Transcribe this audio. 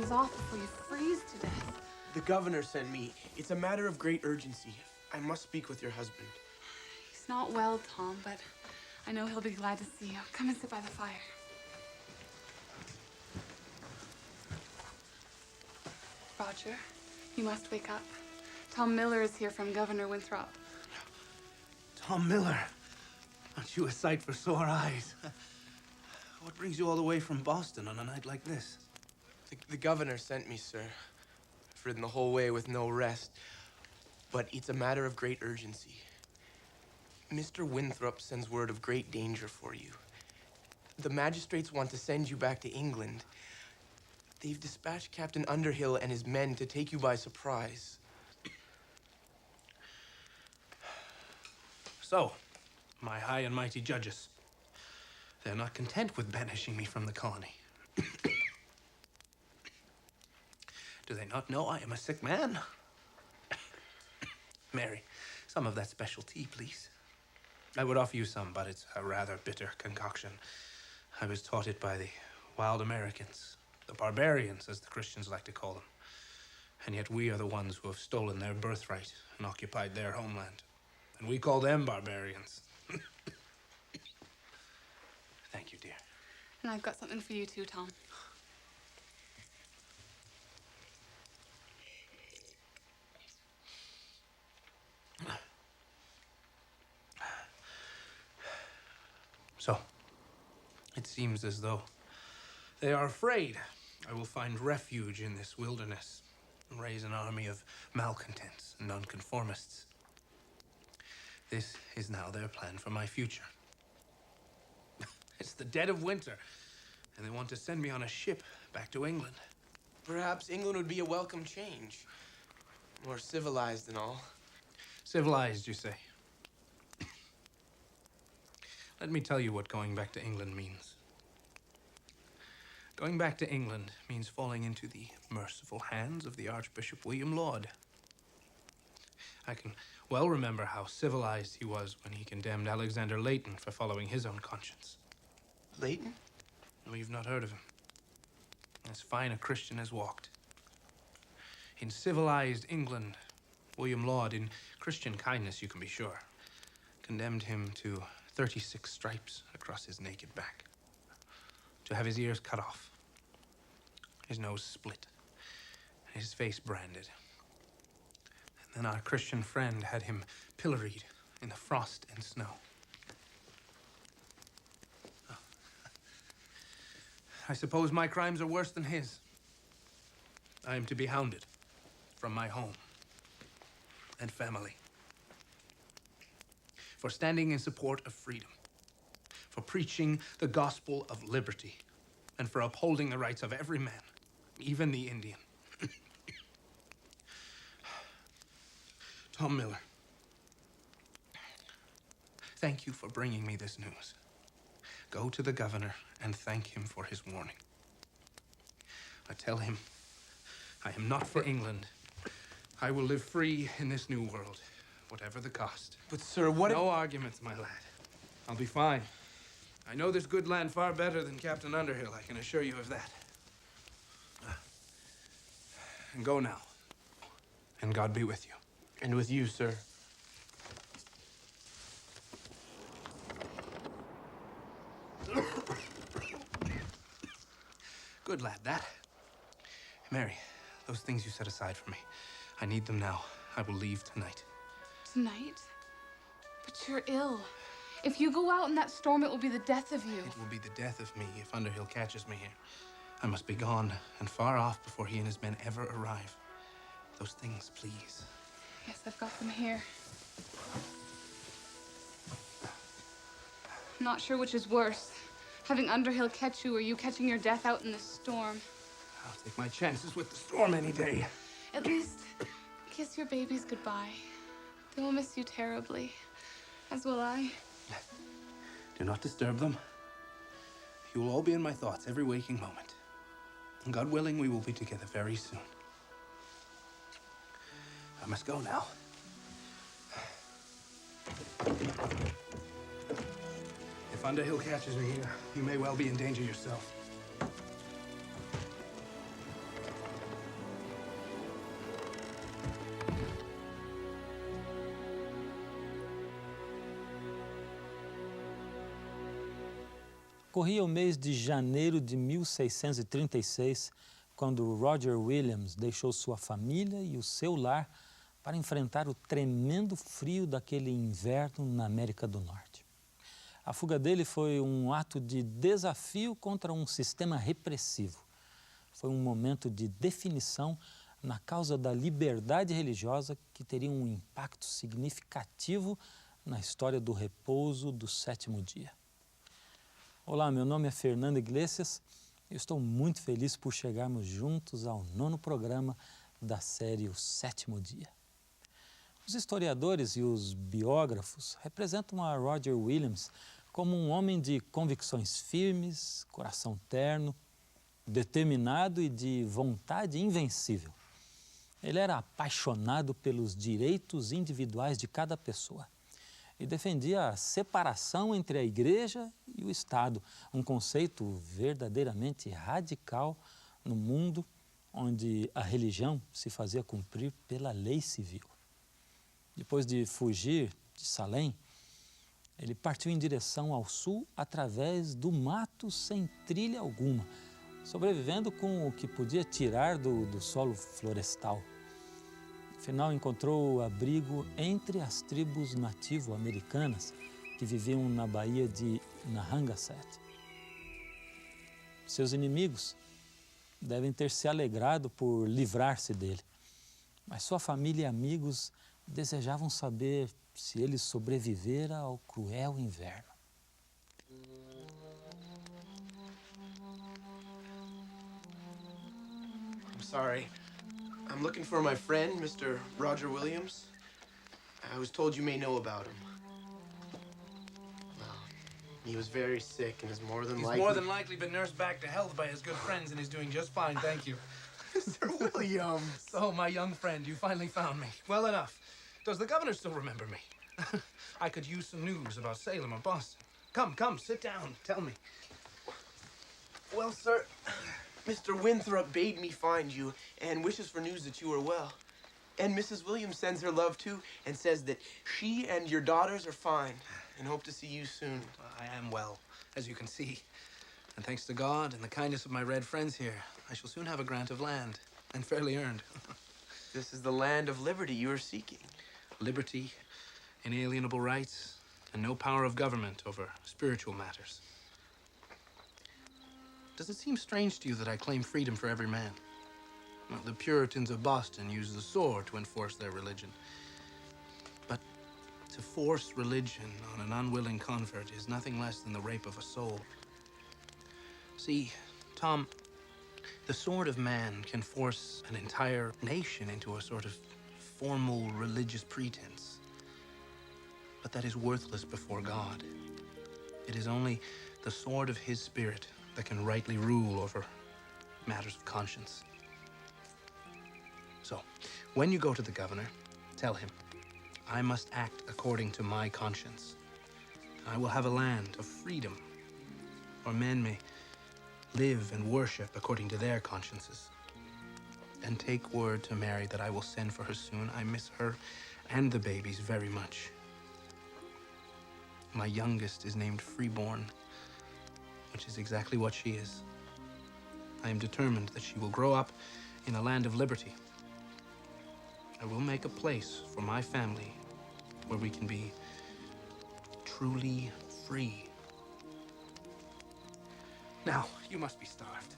things off before you freeze to death. The governor sent me. It's a matter of great urgency. I must speak with your husband. He's not well, Tom, but I know he'll be glad to see you. Come and sit by the fire. Roger, you must wake up. Tom Miller is here from Governor Winthrop. Tom Miller. Aren't you a sight for sore eyes? What brings you all the way from Boston on a night like this? The governor sent me, sir. I've ridden the whole way with no rest. But it's a matter of great urgency. Mr. Winthrop sends word of great danger for you. The magistrates want to send you back to England. They've dispatched Captain Underhill and his men to take you by surprise. So, my high and mighty judges, they're not content with banishing me from the colony. Do they not know I am a sick man? Mary, some of that special tea, please. I would offer you some, but it's a rather bitter concoction. I was taught it by the wild Americans, the barbarians, as the Christians like to call them. And yet we are the ones who have stolen their birthright and occupied their homeland. And we call them barbarians. Thank you, dear. And I've got something for you too, Tom. So, it seems as though they are afraid I will find refuge in this wilderness and raise an army of malcontents and nonconformists. This is now their plan for my future. It's the dead of winter, and they want to send me on a ship back to England. Perhaps England would be a welcome change. More civilized and all. Civilized, you say? Let me tell you what going back to England means. Going back to England means falling into the merciful hands of the Archbishop William Laud. I can well remember how civilized he was when he condemned Alexander Leighton for following his own conscience. Leighton? No, you've not heard of him. As fine a Christian as walked. In civilized England, William Laud, in Christian kindness, you can be sure, condemned him to 36 stripes across his naked back, to have his ears cut off, his nose split, and his face branded. And then our Christian friend had him pilloried in the frost and snow. Oh. I suppose my crimes are worse than his. I am to be hounded from my home and family for standing in support of freedom, for preaching the gospel of liberty, and for upholding the rights of every man, even the Indian. Tom Miller, thank you for bringing me this news. Go to the governor and thank him for his warning. I tell him I am not for England. I will live free in this new world, whatever the cost. But, sir, what No arguments, my lad. I'll be fine. I know this good land far better than Captain Underhill, I can assure you of that. And go now. And God be with you. And with you, sir. Good lad, that. Mary, those things you set aside for me, I need them now. I will leave tonight. Tonight? But you're ill. If you go out in that storm, it will be the death of you. It will be the death of me if Underhill catches me here. I must be gone and far off before he and his men ever arrive. Those things, please. Yes, I've got them here. I'm not sure which is worse, having Underhill catch you or you catching your death out in this storm. I'll take my chances with the storm any day. At least, kiss your babies goodbye. They will miss you terribly, as will I. Do not disturb them. You will all be in my thoughts every waking moment. And God willing, we will be together very soon. I must go now. If Underhill catches me here, you may well be in danger yourself. Ocorria o mês de janeiro de 1636, quando Roger Williams deixou sua família e o seu lar para enfrentar o tremendo frio daquele inverno na América do Norte. A fuga dele foi um ato de desafio contra um sistema repressivo. Foi um momento de definição na causa da liberdade religiosa que teria um impacto significativo na história do repouso do sétimo dia. Olá, meu nome é Fernando Iglesias e estou muito feliz por chegarmos juntos ao 9º programa da série O Sétimo Dia. Os historiadores e os biógrafos representam a Roger Williams como um homem de convicções firmes, coração terno, determinado e de vontade invencível. Ele era apaixonado pelos direitos individuais de cada pessoa e defendia a separação entre a Igreja e o Estado, um conceito verdadeiramente radical no mundo onde a religião se fazia cumprir pela lei civil. Depois de fugir de Salém, ele partiu em direção ao sul através do mato sem trilha alguma, sobrevivendo com o que podia tirar do solo florestal. Afinal, encontrou abrigo entre as tribos nativo-americanas que viviam na baía de Narragansett. Seus inimigos devem ter se alegrado por livrar-se dele, mas sua família e amigos desejavam saber se ele sobrevivera ao cruel inverno. I'm sorry. I'm looking for my friend, Mr. Roger Williams. I was told you may know about him. Well, he was very sick and is more than likely... He's more than likely been nursed back to health by his good friends and is doing just fine, thank you. Mr. Williams! So, my young friend, you finally found me. Well enough. Does the governor still remember me? I could use some news about Salem or Boston. Come, sit down. Tell me. Well, sir, Mr. Winthrop bade me find you and wishes for news that you are well. And Mrs. Williams sends her love, too, and says that she and your daughters are fine and hope to see you soon. I am well, as you can see. And thanks to God and the kindness of my red friends here, I shall soon have a grant of land, and fairly earned. This is the land of liberty you are seeking. Liberty, inalienable rights, and no power of government over spiritual matters. Does it seem strange to you that I claim freedom for every man? Well, the Puritans of Boston used the sword to enforce their religion. But to force religion on an unwilling convert is nothing less than the rape of a soul. See, Tom, the sword of man can force an entire nation into a sort of formal religious pretense. But that is worthless before God. It is only the sword of his spirit that can rightly rule over matters of conscience. So, when you go to the governor, tell him, I must act according to my conscience. I will have a land of freedom, where men may live and worship according to their consciences. And take word to Mary that I will send for her soon. I miss her and the babies very much. My youngest is named Freeborn, which is exactly what she is. I am determined that she will grow up in a land of liberty. I will make a place for my family where we can be truly free. Now, you must be starved.